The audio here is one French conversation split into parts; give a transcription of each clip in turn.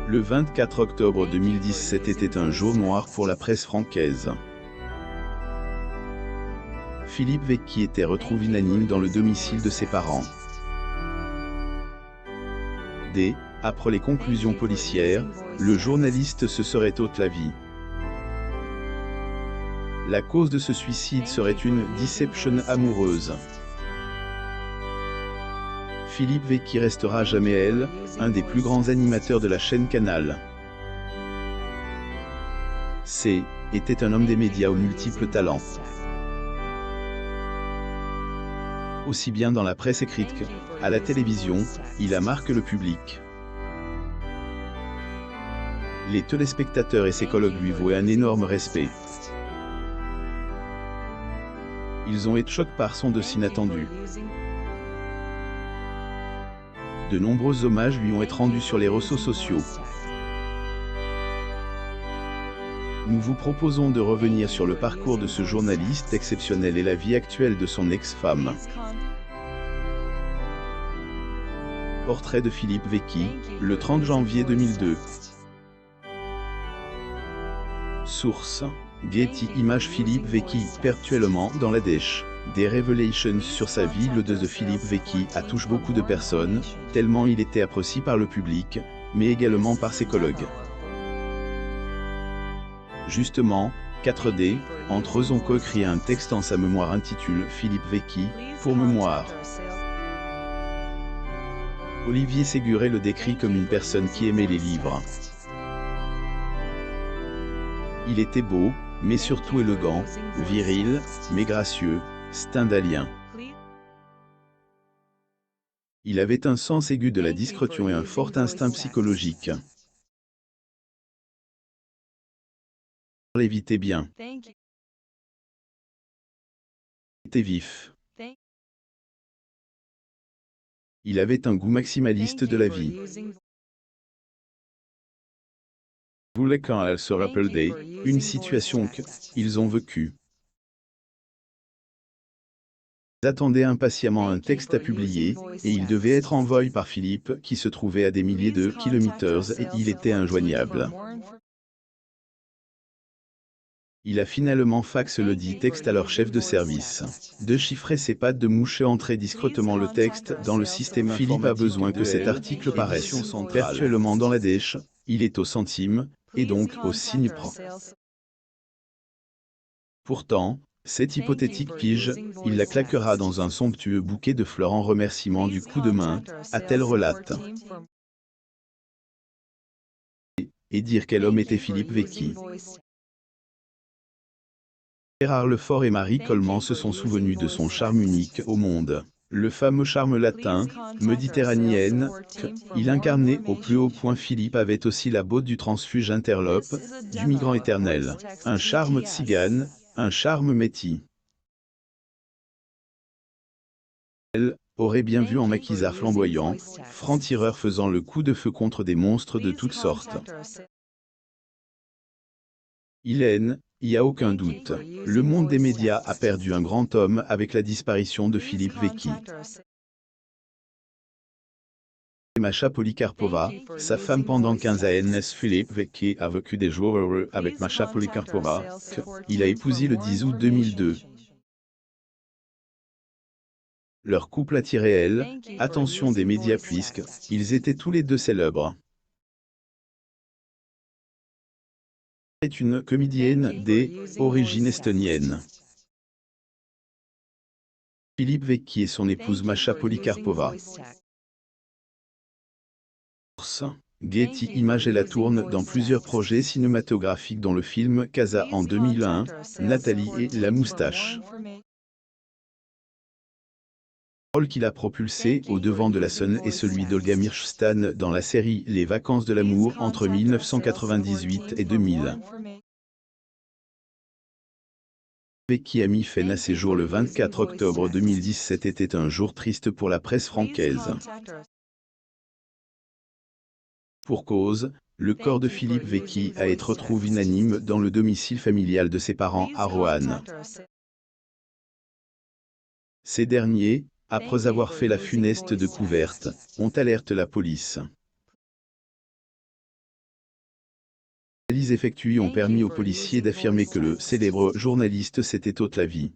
Le 24 octobre 2017 était un jour noir pour la presse francaise. Philippe Vecchi était retrouvé inanime dans le domicile de ses parents. Après les conclusions policières, le journaliste se serait ôté la vie. La cause de ce suicide serait une déception amoureuse. Philippe Vecchi restera à jamais un des plus grands animateurs de la chaîne Canal. Était un homme des médias aux multiples talents. Aussi bien dans la presse écrite qu'à la télévision, il a marqué le public. Les téléspectateurs et ses collègues lui vouaient un énorme respect. Ils ont été choqués par son dossier inattendu. De nombreux hommages lui ont été rendus sur les réseaux sociaux. Nous vous proposons de revenir sur le parcours de ce journaliste exceptionnel et la vie actuelle de son ex-femme. Portrait de Philippe Vecchi, le 30 janvier 2002. Source: Getty Images. Philippe Vecchi, perpétuellement dans la dèche. Des révélations sur sa vie. Le de Philippe Vecchi a touché beaucoup de personnes, tellement il était apprécié par le public, mais également par ses collègues. Justement, 4D, entre eux ont co-écrit un texte en sa mémoire intitulé Philippe Vecchi, pour mémoire. Olivier Séguret le décrit comme une personne qui aimait les livres. Il était beau, mais surtout élégant, viril, mais gracieux, stendhalien. Il avait un sens aigu de la discrétion et un fort instinct psychologique. Il évitait bien. Il était vif. Il avait un goût maximaliste de la vie. Voulait quand elle se rappelait une situation qu'ils ont vécue. Ils attendaient impatiemment un texte à publier, et il devait être envoyé par Philippe, qui se trouvait à des milliers de kilomètres et il était injoignable. Il a finalement faxé le dit texte à leur chef de service. De chiffrer ses pattes de mouche et entrer discrètement le texte dans le système informatique. Philippe a besoin que cet article paraisse perpétuellement dans la dèche, il est au centime, et donc au signe pro. Pourtant, cette hypothétique pige, il la claquera dans un somptueux bouquet de fleurs en remerciement du coup de main, a-t-elle relate. Et dire quel homme était Philippe Vecchi. Gérard Lefort et Marie Coleman se sont souvenus de son charme unique au monde. Le fameux charme latin, méditerranéen, qu'il incarnait au plus haut point. Philippe avait aussi la beauté du transfuge interlope, du migrant éternel. Un charme tzigane, un charme métis. Elle aurait bien vu en maquisard flamboyant, franc-tireur faisant le coup de feu contre des monstres de toutes sortes. Il y a aucun doute, le monde des médias a perdu un grand homme avec la disparition de Philippe Vecchi. Masha Polikarpova, sa femme pendant 15 ans. Philippe Vecchi a vécu des jours heureux avec Masha Polikarpova, qu'il a épousé le 10 août 2002. Leur couple attirait attention des médias puisqu'ils étaient tous les deux célèbres. Est une comédienne d'origine estonienne. Philippe Vecchi et son épouse Masha Polikarpova. Getty Images. Elle tourne dans plusieurs projets cinématographiques dont le film Casa en 2001, Nathalie et La Moustache. Le rôle qu'il a propulsé au devant de la scène est celui d'Olga Mirchstan dans la série Les Vacances de l'amour entre 1998 et 2000. Vecchi a mis fin à ses jours le 24 octobre 2017 était un jour triste pour la presse francaise. Pour cause, le corps de Philippe Vecchi a été retrouvé inanime dans le domicile familial de ses parents à Roanne. Ces derniers, après avoir fait la funeste découverte, ont alerté la police. Les analyses effectuées ont permis aux policiers d'affirmer que le célèbre journaliste s'était ôté la vie.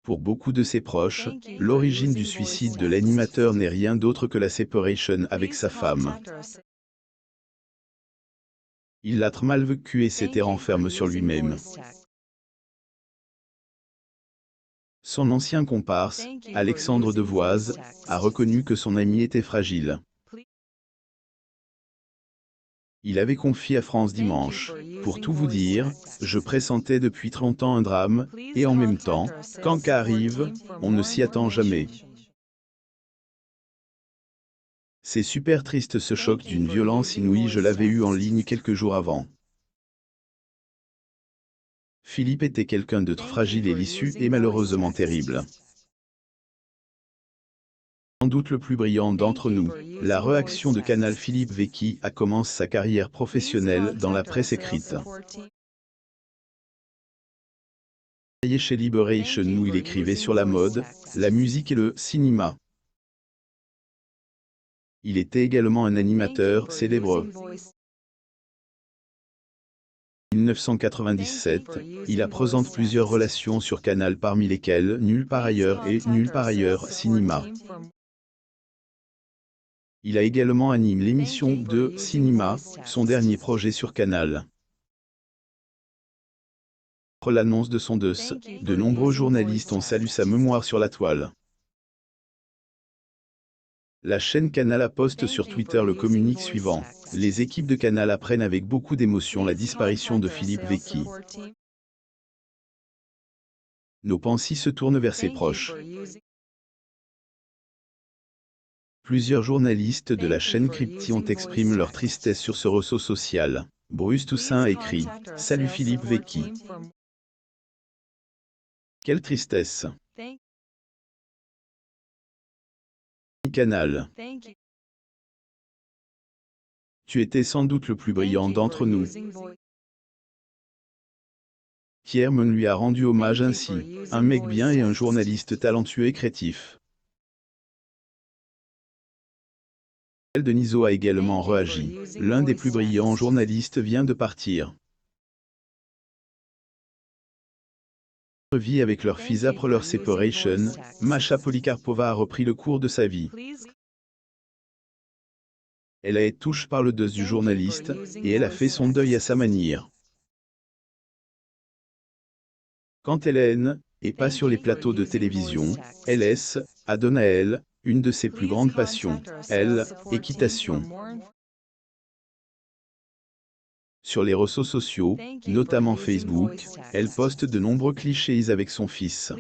Pour beaucoup de ses proches, l'origine du suicide de l'animateur n'est rien d'autre que la séparation avec sa femme. Il l'a très mal vécu et s'était renfermé sur lui-même. Son ancien comparse, Alexandre Devoise, a reconnu que son ami était fragile. Il avait confié à France Dimanche: « Pour tout vous dire, je pressentais depuis 30 ans un drame, et en même temps, quand ça arrive, on ne s'y attend jamais. C'est super triste ce choc d'une violence inouïe, je l'avais eu en ligne quelques jours avant. » Philippe était quelqu'un de très fragile et l'issue est malheureusement terrible. Sans doute le plus brillant d'entre nous, la réaction de Canal Philippe Vecchi a commencé sa carrière professionnelle dans la presse écrite. Chez Liberation où il écrivait sur la mode, la musique et le cinéma. Il était également un animateur célèbre. En 1997, il a présenté plusieurs relations sur Canal parmi lesquelles Nulle part ailleurs et Nulle part ailleurs cinéma. Il a également animé l'émission de cinéma, son dernier projet sur Canal. Après l'annonce de son décès, de nombreux journalistes ont salué sa mémoire sur la toile. La chaîne Canal a posté sur Twitter le communiqué suivant: « Les équipes de Canal apprennent avec beaucoup d'émotion la disparition de Philippe Vecchi. Nos pensées se tournent vers ses proches. » Plusieurs journalistes de la chaîne Crypti ont exprimé leur tristesse sur ce réseau social. Bruce Toussaint a écrit: « Salut Philippe Vecchi. Quelle tristesse. Canal. Tu étais sans doute le plus brillant d'entre nous. » Kierman lui a rendu hommage ainsi: « Un mec bien et un journaliste talentueux et créatif. » Denisot a également réagi: « L'un des plus brillants journalistes vient de partir. » Vie avec leur fils après leur séparation, Masha Polikarpova a repris le cours de sa vie. Elle a été touchée par le décès du journaliste, et elle a fait son deuil à sa manière. Quand Hélène, et pas sur les plateaux de télévision, LS, a donné à elle, une de ses plus grandes passions, équitation. Sur les réseaux sociaux, notamment Facebook, elle poste de nombreux clichés avec son fils.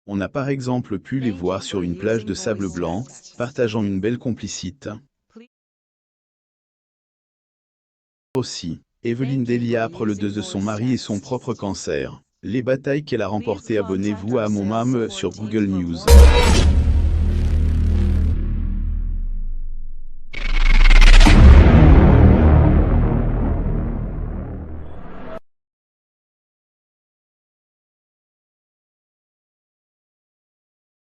On a par exemple pu les voir sur une plage de sable blanc, partageant une belle complicité. Aussi, Evelyne Delia après le décès de son mari et son propre cancer. Les batailles qu'elle a remportées. Abonnez-vous à mon mam sur Google News.